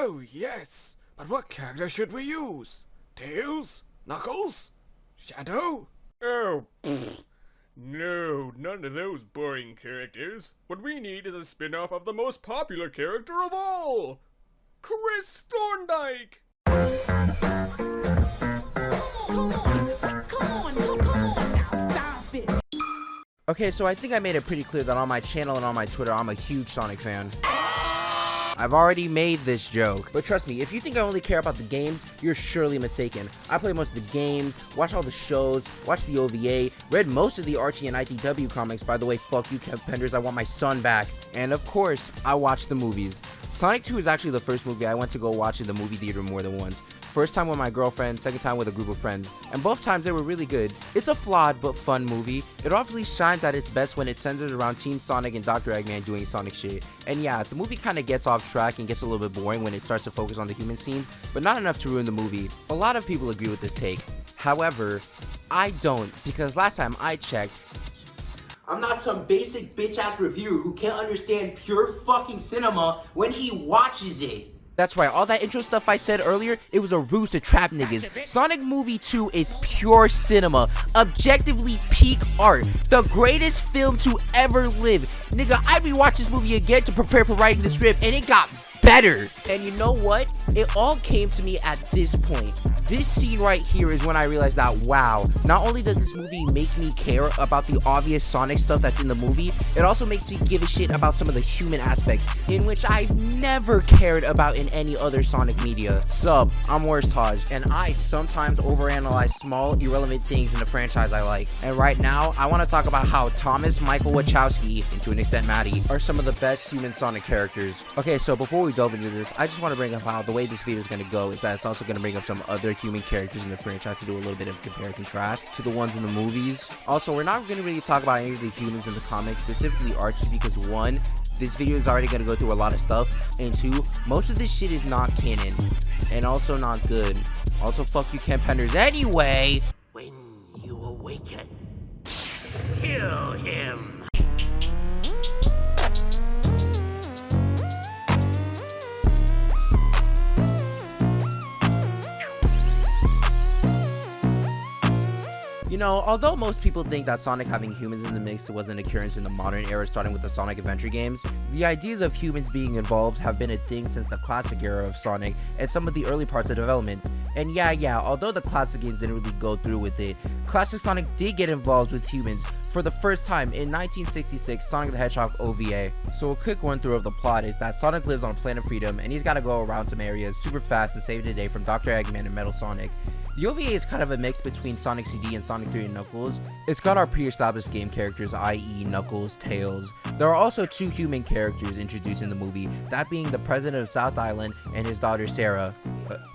Oh, yes. But what character should we use? Tails? Knuckles? Shadow? Oh, no, none of those boring characters. What we need is a spin-off of the most popular character of all, Chris Thorndyke. Come on now, stop it. Okay, so I think I made it pretty clear that on my channel and on my Twitter, I'm a huge Sonic fan. I've already made this joke, but trust me, if you think I only care about the games, you're surely mistaken. I play most of the games, watch all the shows, watch the OVA, read most of the Archie and IDW comics. By the way, fuck you, Kev Penders, I want my son back. And of course, I watch the movies. Sonic 2 is actually the first movie I went to go watch in the movie theater more than once. First time with my girlfriend, second time with a group of friends, and both times they were really good. It's a flawed but fun movie. It obviously shines at its best when it centers around Team Sonic and Dr. Eggman doing Sonic shit. And yeah, the movie kind of gets off track and gets a little bit boring when it starts to focus on the human scenes, but not enough to ruin the movie. A lot of people agree with this take. However, I don't, because last time I checked, I'm not some basic bitch-ass reviewer who can't understand pure fucking cinema when he watches it. That's right, all that intro stuff I said earlier, it was a ruse to trap niggas. Sonic Movie 2 is pure cinema, objectively peak art, the greatest film to ever live. Nigga, I rewatched this movie again to prepare for writing the script, and it got better. And you know what? It all came to me at this point. This scene right here is when I realized that, wow, not only does this movie make me care about the obvious Sonic stuff that's in the movie, it also makes me give a shit about some of the human aspects, in which I've never cared about in any other Sonic media. Sup, I'm Worst Tahj, and I sometimes overanalyze small, irrelevant things in the franchise I like. And right now, I want to talk about how Thomas, Michael Wachowski, and to an extent Maddie, are some of the best human Sonic characters. Okay, so before we delve into this, I just want to bring up how the way this video is going to go is that it's also going to bring up some other human characters in the franchise to do a little bit of compare and contrast to the ones in the movies. Also, we're not going to really talk about any of the humans in the comics, specifically Archie, because one, this video is already going to go through a lot of stuff, and two, most of this shit is not canon, and also not good. Also, fuck you, Ken Penders. Anyway, when you awaken, kill him. you know, although most people think that Sonic having humans in the mix was an occurrence in the modern era starting with the Sonic Adventure games, the ideas of humans being involved have been a thing since the classic era of Sonic and some of the early parts of development. And yeah, although the classic games didn't really go through with it, classic Sonic did get involved with humans for the first time in 1966 Sonic the Hedgehog OVA. So a quick run through of the plot is that Sonic lives on Planet Freedom and he's got to go around some areas super fast to save the day from Dr. Eggman and Metal Sonic. The OVA is kind of a mix between Sonic CD and Sonic 3 and Knuckles. It's got our pre-established game characters, i.e. Knuckles, Tails. There are also two human characters introduced in the movie, that being the president of South Island and his daughter Sarah.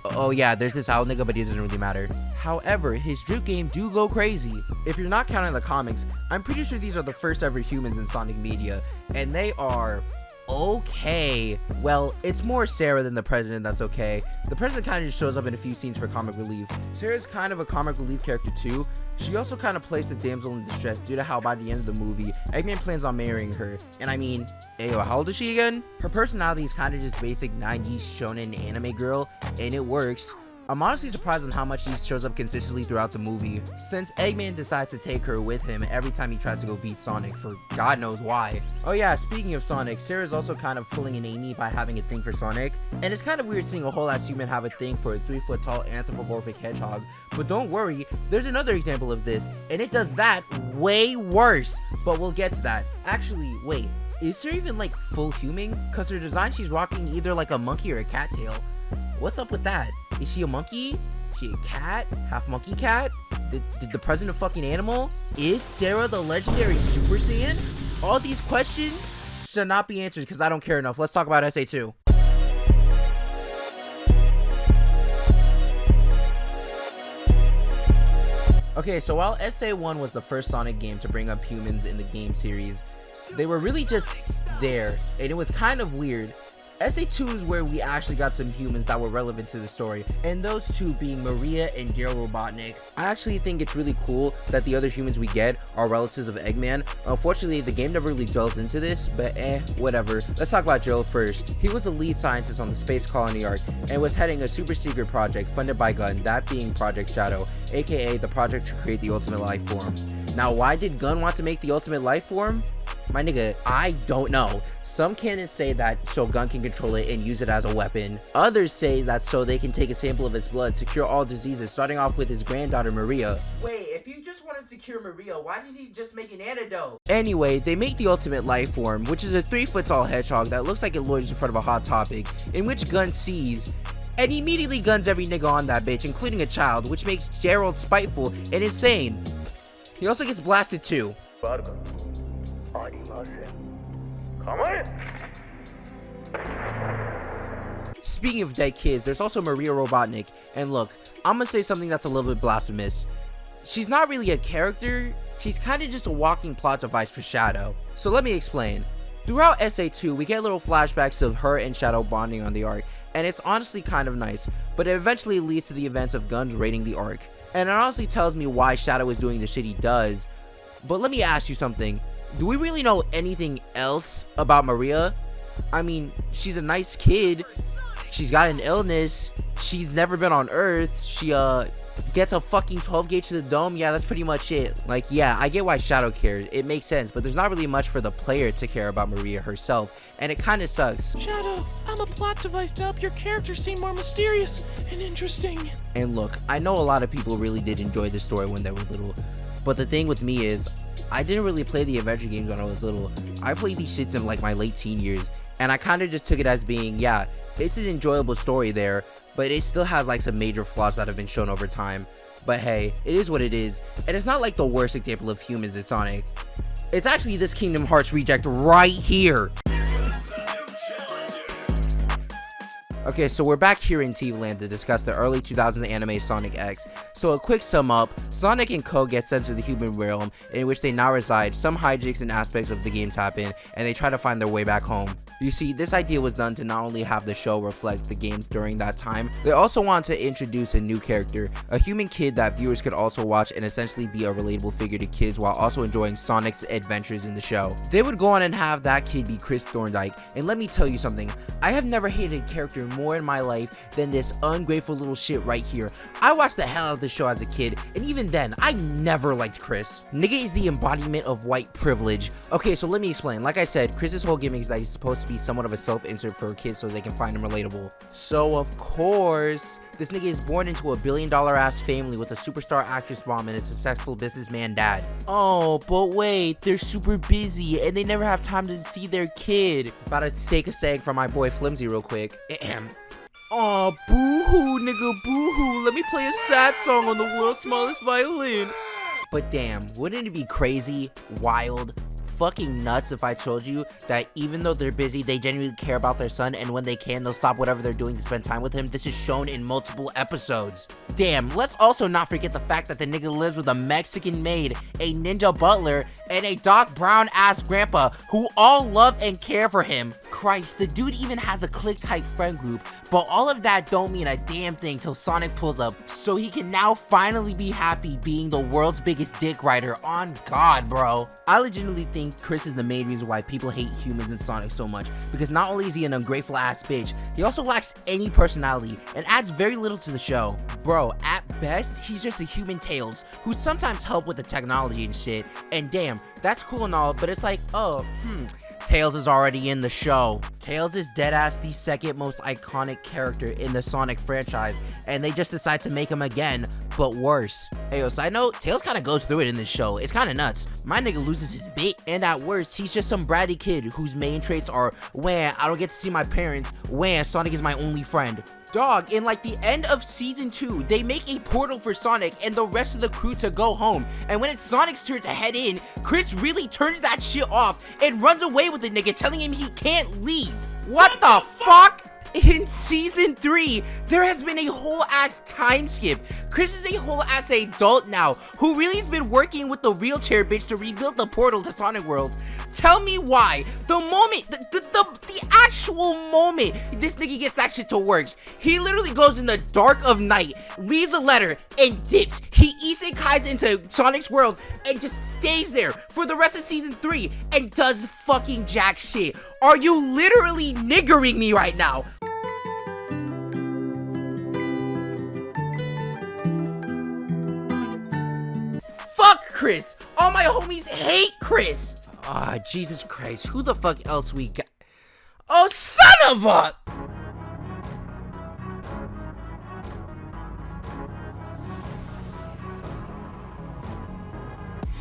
Oh yeah, there's this owl nigga, but it doesn't really matter. However, his drip game do go crazy. If you're not counting the comics, I'm pretty sure these are the first ever humans in Sonic media, and they are okay. Well, it's more Sarah than the president that's okay. The president kind of just shows up in a few scenes for comic relief. Sarah's kind of a comic relief character too. She also kind of plays the damsel in distress due to how by the end of the movie, Eggman plans on marrying her. And I mean, ayo, how old is she again? Her personality is kind of just basic 90s shonen anime girl, and it works. I'm honestly surprised on how much she shows up consistently throughout the movie, since Eggman decides to take her with him every time he tries to go beat Sonic for God knows why. Oh yeah, speaking of Sonic, Sarah's also kind of pulling an Amy by having a thing for Sonic, and it's kind of weird seeing a whole ass human have a thing for a 3-foot tall anthropomorphic hedgehog, but don't worry, there's another example of this, and it does that way worse, but we'll get to that. Actually, wait, is there even like full human? Cause her design, she's rocking either like a monkey or a cat tail. What's up with that? Is she a monkey? Is she a cat? Half monkey cat? Did the president fucking animal? Is Sarah the legendary Super Saiyan? All these questions should not be answered because I don't care enough. Let's talk about SA2. Okay, so while SA1 was the first Sonic game to bring up humans in the game series, they were really just there, and it was kind of weird. SA2 is where we actually got some humans that were relevant to the story, and those two being Maria and Daryl Robotnik. I actually think it's really cool that the other humans we get are relatives of Eggman. Unfortunately, the game never really delves into this, but whatever. Let's talk about Daryl first. He was a lead scientist on the space colony arc and was heading a super secret project funded by Gunn, that being Project Shadow, aka the project to create the ultimate life form. Now, why did Gunn want to make the ultimate life form? My nigga, I don't know. Some canons say that so Gunn can control it and use it as a weapon. Others say that so they can take a sample of its blood to cure all diseases, starting off with his granddaughter Maria. Wait, if you just wanted to cure Maria, why did he just make an antidote? Anyway, they make the ultimate life form, which is a 3-foot tall hedgehog that looks like it loiters in front of a hot topic, in which Gunn sees and immediately guns every nigga on that bitch, including a child, which makes Gerald spiteful and insane. He also gets blasted too. Speaking of dead kids, there's also Maria Robotnik, and look, I'm gonna say something that's a little bit blasphemous. She's not really a character, she's kinda just a walking plot device for Shadow. So let me explain. Throughout SA2, we get little flashbacks of her and Shadow bonding on the arc, and it's honestly kind of nice, but it eventually leads to the events of Gunn raiding the arc. And it honestly tells me why Shadow is doing the shit he does. But let me ask you something. Do we really know anything else about Maria? I mean, she's a nice kid. She's got an illness. She's never been on Earth. She gets a fucking 12 gauge to the dome. Yeah, that's pretty much it. Like, yeah, I get why Shadow cares. It makes sense, but there's not really much for the player to care about Maria herself, and it kind of sucks. Shadow, I'm a plot device to help your character seem more mysterious and interesting. And look, I know a lot of people really did enjoy this story when they were little, but the thing with me is, I didn't really play the adventure games when I was little. I played these shits in like my late teen years, and I kind of just took it as being, yeah, it's an enjoyable story there, but it still has like some major flaws that have been shown over time. But hey, it is what it is, and it's not like the worst example of humans in Sonic. It's actually this Kingdom Hearts reject right here. Okay, so we're back here in TV Land to discuss the early 2000s anime Sonic X. So a quick sum up, Sonic and Co get sent to the human realm in which they now reside. Some hijinks and aspects of the games happen, and they try to find their way back home. You see, this idea was done to not only have the show reflect the games during that time, they also wanted to introduce a new character, a human kid that viewers could also watch and essentially be a relatable figure to kids while also enjoying Sonic's adventures in the show. They would go on and have that kid be Chris Thorndyke, and let me tell you something, I have never hated a character more in my life than this ungrateful little shit right here. I watched the hell out of the show as a kid, and even then, I never liked Chris. Nigga is the embodiment of white privilege. Okay, so let me explain. Like I said, Chris's whole gimmick is that he's supposed to be somewhat of a self-insert for kids so they can find him relatable. So of course, this nigga is born into a billion-dollar ass family with a superstar actress mom and a successful businessman dad. Oh, but wait, they're super busy and they never have time to see their kid. About to take a seg from my boy Flimsy real quick. Aw, boo-hoo, nigga, boo-hoo. Let me play a sad song on the world's smallest violin. But damn, wouldn't it be crazy, wild, fucking nuts if I told you that even though they're busy, they genuinely care about their son, and when they can, they'll stop whatever they're doing to spend time with him? This is shown in multiple episodes. Damn, let's also not forget the fact that the nigga lives with a Mexican maid, a ninja butler, and a Doc Brown ass grandpa who all love and care for him. Christ, the dude even has a click-type friend group, but all of that don't mean a damn thing till Sonic pulls up, so he can now finally be happy being the world's biggest dick rider. On God, bro. I legitimately think Chris is the main reason why people hate humans in Sonic so much, because not only is he an ungrateful ass bitch, he also lacks any personality and adds very little to the show. Bro, at best, he's just a human Tails, who sometimes help with the technology and shit, and damn, that's cool and all, but it's like, oh, Tails is already in the show. Tails is deadass the second most iconic character in the Sonic franchise, and they just decide to make him again, but worse. Ayo, side note, Tails kinda goes through it in this show. It's kinda nuts. My nigga loses his bit, and at worst, he's just some bratty kid whose main traits are, wah, I don't get to see my parents, wah, Sonic is my only friend. Dog, in like the end of season 2, they make a portal for Sonic and the rest of the crew to go home, and when it's Sonic's turn to head in, Chris really turns that shit off and runs away with the nigga, telling him he can't leave. What the fuck? In Season 3, there has been a whole ass time skip. Chris is a whole ass adult now who really has been working with the wheelchair bitch to rebuild the portal to Sonic World. Tell me why. The moment, the actual moment this nigga gets that shit to works, he literally goes in the dark of night, leaves a letter, and dips. He isekais into Sonic's world and just stays there for the rest of Season 3 and does fucking jack shit. Are you literally niggering me right now? Fuck Chris! All my homies hate Chris! Ah, Jesus Christ, who the fuck else we got? Oh, son of a...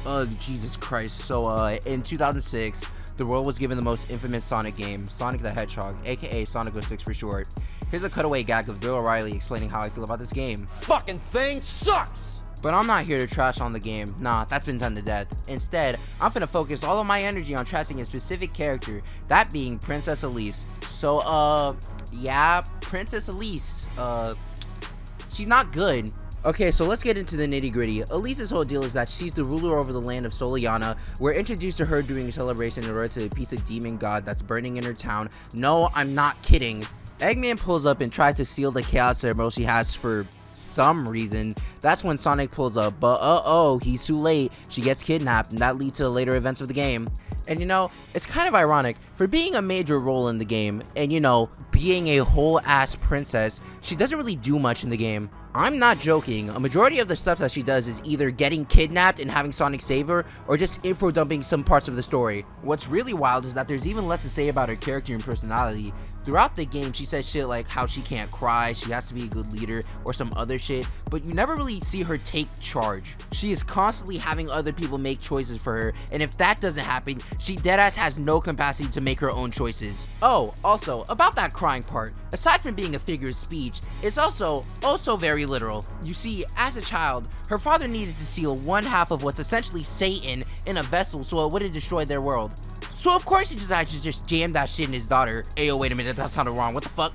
Oh, Jesus Christ. So, in 2006, the world was given the most infamous Sonic game, Sonic the Hedgehog, aka Sonic 06 for short. Here's a cutaway gag of Bill O'Reilly explaining how I feel about this game. Fucking thing sucks! But I'm not here to trash on the game. Nah, that's been done to death. Instead, I'm finna focus all of my energy on trashing a specific character, that being Princess Elise. So, yeah, Princess Elise, she's not good. Okay, so let's get into the nitty gritty. Elise's whole deal is that she's the ruler over the land of Soliana. We're introduced to her during a celebration in order to appease a demon god that's burning in her town. No, I'm not kidding. Eggman pulls up and tries to seal the chaos ceremony she has for some reason. That's when Sonic pulls up, but oh, he's too late. She gets kidnapped, and that leads to the later events of the game. And you know, it's kind of ironic, for being a major role in the game, and you know, being a whole ass princess, she doesn't really do much in the game. I'm not joking, a majority of the stuff that she does is either getting kidnapped and having Sonic save her, or just info dumping some parts of the story. What's really wild is that there's even less to say about her character and personality. Throughout the game, she says shit like how she can't cry, she has to be a good leader, or some other shit, but you never really see her take charge. She is constantly having other people make choices for her, and if that doesn't happen, she deadass has no capacity to make her own choices. Oh, also, about that crying part, aside from being a figure of speech, it's also very literal. You see, as a child, her father needed to seal one half of what's essentially Satan in a vessel so it wouldn't destroy their world. So of course he decided to just jam that shit in his daughter. Ayo, wait a minute, that sounded wrong, what the fuck?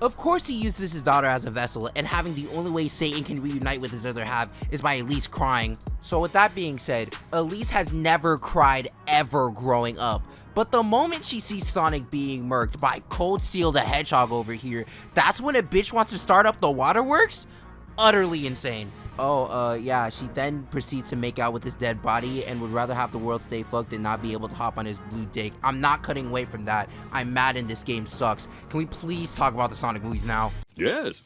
Of course he uses his daughter as a vessel, and having the only way Satan can reunite with his other half is by Elise crying. So with that being said, Elise has never cried ever growing up. But the moment she sees Sonic being murked by Cold Steel the Hedgehog over here, that's when a bitch wants to start up the waterworks? Utterly insane. Oh, yeah, she then proceeds to make out with his dead body and would rather have the world stay fucked than not be able to hop on his blue dick. I'm not cutting away from that. I'm mad and this game sucks. Can we please talk about the Sonic movies now? Yes.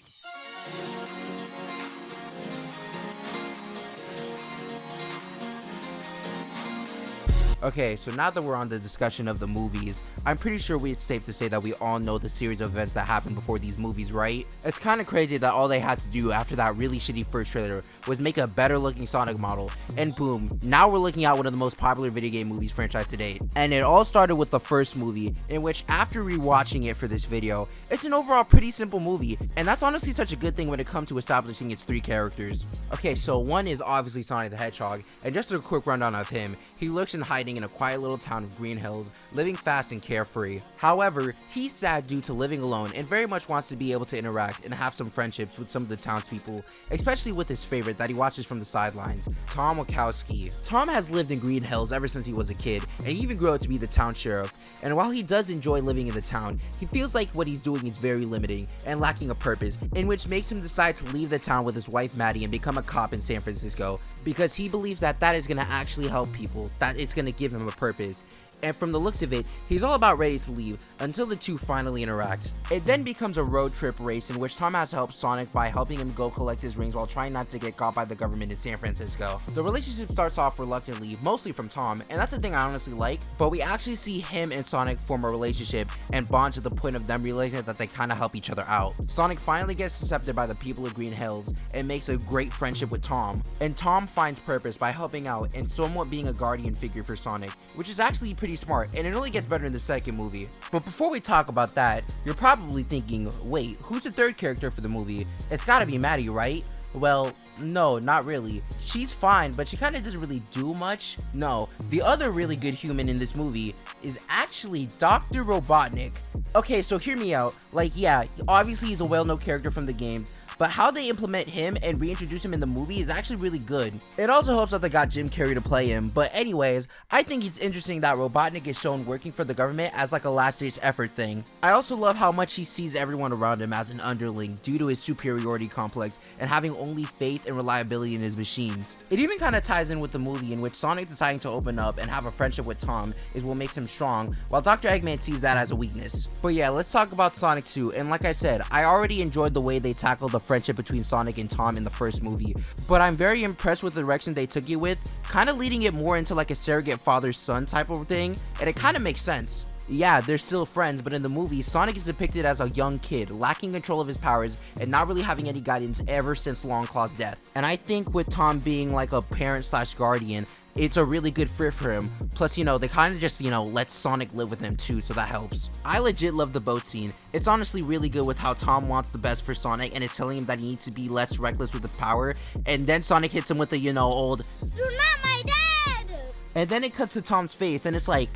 Okay, so now that we're on the discussion of the movies, I'm pretty sure it's safe to say that we all know the series of events that happened before these movies, right? It's kind of crazy that all they had to do after that really shitty first trailer was make a better looking Sonic model, and boom, now we're looking at one of the most popular video game movies franchise to date. And it all started with the first movie, in which after rewatching it for this video, it's an overall pretty simple movie, and that's honestly such a good thing when it comes to establishing its three characters. Okay, so one is obviously Sonic the Hedgehog, and just a quick rundown of him, he lurks in hiding in a quiet little town of Green Hills, living fast and carefree. However, he's sad due to living alone and very much wants to be able to interact and have some friendships with some of the townspeople, especially with his favorite that he watches from the sidelines, Tom Wachowski. Tom has lived in Green Hills ever since he was a kid, and he even grew up to be the town sheriff. And while he does enjoy living in the town, he feels like what he's doing is very limiting and lacking a purpose, in which makes him decide to leave the town with his wife Maddie and become a cop in San Francisco, because he believes that that is going to actually help people, that it's going to give him a purpose. And from the looks of it, he's all about ready to leave until the two finally interact. It then becomes a road trip race in which Tom has to help Sonic by helping him go collect his rings while trying not to get caught by the government in San Francisco. The relationship starts off reluctantly, mostly from Tom, and that's the thing I honestly like, but we actually see him and Sonic form a relationship and bond to the point of them realizing that they kind of help each other out. Sonic finally gets accepted by the people of Green Hills and makes a great friendship with Tom, and Tom finds purpose by helping out and somewhat being a guardian figure for Sonic, which is actually pretty smart, and it only gets better in the second movie. But before we talk about that, you're probably thinking, wait, who's the third character for the movie? It's gotta be Maddie, right? Well, no, not really. She's fine, but she kind of doesn't really do much. No, the other really good human in this movie is actually Dr. Robotnik. Okay, so hear me out. Like, yeah, obviously he's a well-known character from the games, but how they implement him and reintroduce him in the movie is actually really good. It also helps that they got Jim Carrey to play him, but anyways, I think it's interesting that Robotnik is shown working for the government as like a last-ditch effort thing. I also love how much he sees everyone around him as an underling due to his superiority complex and having only faith and reliability in his machines. It even kind of ties in with the movie in which Sonic deciding to open up and have a friendship with Tom is what makes him strong, while Dr. Eggman sees that as a weakness. But yeah, let's talk about Sonic 2, and like I said, I already enjoyed the way they tackled the friendship between Sonic and Tom in the first movie, but I'm very impressed with the direction they took it with, kind of leading it more into like a surrogate father-son type of thing, and it kind of makes sense. Yeah, they're still friends, but in the movie, Sonic is depicted as a young kid, lacking control of his powers, and not really having any guidance ever since Longclaw's death. And I think with Tom being like a parent/guardian, it's a really good fit for him. Plus, you know, they kind of just, you know, let Sonic live with him too, so that helps. I legit love the boat scene. It's honestly really good with how Tom wants the best for Sonic and is telling him that he needs to be less reckless with the power, and then Sonic hits him with the, you know, old, "You're not my dad!" And then it cuts to Tom's face, and it's like,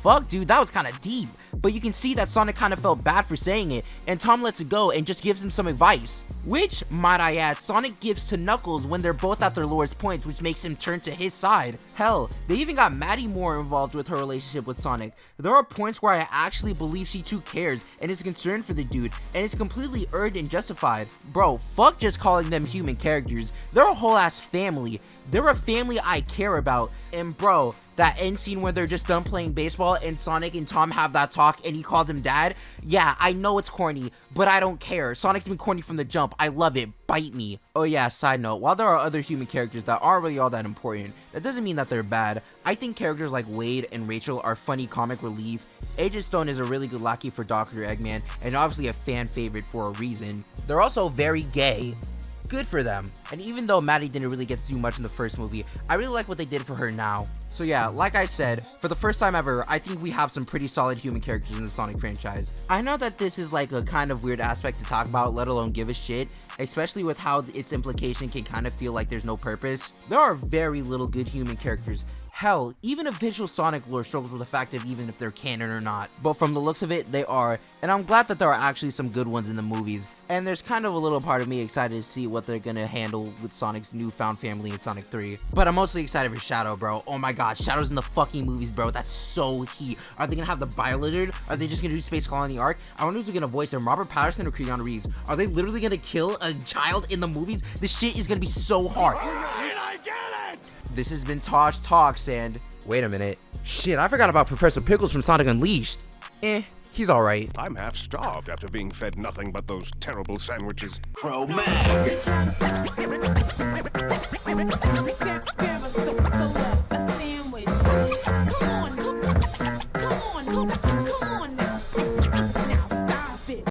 fuck, dude, that was kind of deep. But you can see that Sonic kind of felt bad for saying it, and Tom lets it go and just gives him some advice. Which, might I add, Sonic gives to Knuckles when they're both at their lowest points, which makes him turn to his side. Hell, they even got Maddie more involved with her relationship with Sonic. There are points where I actually believe she too cares and is concerned for the dude, and it's completely earned and justified. Bro, fuck just calling them human characters. They're a whole ass family. They're a family I care about. And bro, that end scene where they're just done playing baseball and Sonic and Tom have that talk and he calls him dad. Yeah, I know it's corny, but I don't care. Sonic's been corny from the jump. I love it. Bite me. Oh yeah, side note, while there are other human characters that aren't really all that important, that doesn't mean that they're bad. I think characters like Wade and Rachel are funny comic relief. Agent Stone is a really good lackey for Dr. Eggman, and obviously a fan favorite for a reason. They're also very gay. Good for them. And even though Maddie didn't really get to do much in the first movie, I really like what they did for her now. So yeah, like I said, for the first time ever, I think we have some pretty solid human characters in the Sonic franchise. I know that this is like a kind of weird aspect to talk about, let alone give a shit, especially with how its implication can kind of feel like there's no purpose. There are very little good human characters. Hell, even official Sonic lore struggles with the fact of even if they're canon or not. But from the looks of it, they are. And I'm glad that there are actually some good ones in the movies. And there's kind of a little part of me excited to see what they're gonna handle with Sonic's newfound family in Sonic 3. But I'm mostly excited for Shadow, bro. Oh my god, Shadow's in the fucking movies, bro. That's so heat. Are they gonna have the Biolizard? Are they just gonna do Space Colony Arc? I wonder who's gonna voice him, Robert Pattinson or Keanu Reeves? Are they literally gonna kill a child in the movies? This shit is gonna be so hard. This has been Tahj Talks, and wait a minute. Shit, I forgot about Professor Pickles from Sonic Unleashed. He's alright. I'm half starved after being fed nothing but those terrible sandwiches. Pro Mag.